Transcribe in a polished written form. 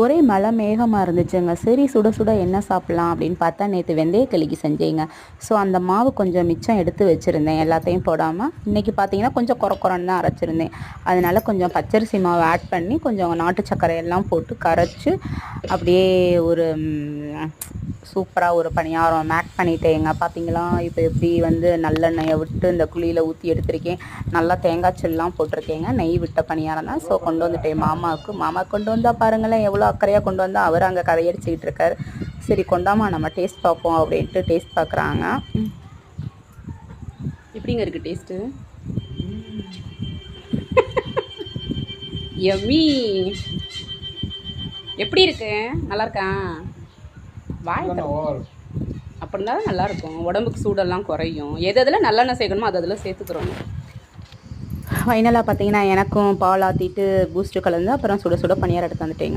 ஒரே மழை மேகமாக இருந்துச்சுங்க. சரி சுட சுட என்ன சாப்பிட்லாம் அப்படின்னு பார்த்தா நேற்று வெந்தயக்களிக்கு செஞ்சேங்க. ஸோ அந்த மாவு கொஞ்சம் மிச்சம் எடுத்து வச்சுருந்தேன், எல்லாத்தையும் போடாமல். இன்றைக்கி பார்த்தீங்கன்னா கொஞ்சம் குறன்னு தான் அரைச்சிருந்தேன். அதனால் கொஞ்சம் பச்சரிசி மாவு ஆட் பண்ணி கொஞ்சம் நாட்டு சர்க்கரை எல்லாம் போட்டு கரைச்சி அப்படியே ஒரு சூப்பராக ஒரு பணியாரம் மேக் பண்ணிட்டேங்க. பார்த்தீங்களா இப்போ எப்படி வந்து நல்லெண்ணெயை விட்டு இந்த குழியில் ஊற்றி எடுத்திருக்கேன். நல்லா தேங்காய் செல்லாம் போட்டிருக்கேங்க. நெய் விட்ட பணியாரம் தான். ஸோ கொண்டு வந்துட்டேன் மாமாவுக்கு. மாமா கொண்டு வந்தால் பாருங்களேன் எவ்வளோ அக்கறையாக கொண்டு வந்தால். அவர் அங்கே கதையடிச்சிக்கிட்டு இருக்கார். சரி கொண்டாமா நம்ம டேஸ்ட் பார்ப்போம் அப்படின்ட்டு டேஸ்ட் பார்க்குறாங்க. எப்படிங்க இருக்குது டேஸ்ட்டு? யம்மி. எப்படி இருக்கு? நல்லா இருக்கா? வாய் அப்படின்னா தான் நல்லாயிருக்கும். உடம்புக்கு சூடெல்லாம் குறையும். எதில் நல்லெண்ணெய் சேர்க்கணுமோ அதில் சேர்த்துக்கிறோம். ஃபைனலாக பார்த்தீங்கன்னா எனக்கும் பால் ஆற்றிட்டு பூஸ்ட்டு கலந்து அப்புறம் சுட சுட பணியாரம் எடுத்து வந்துட்டேங்க.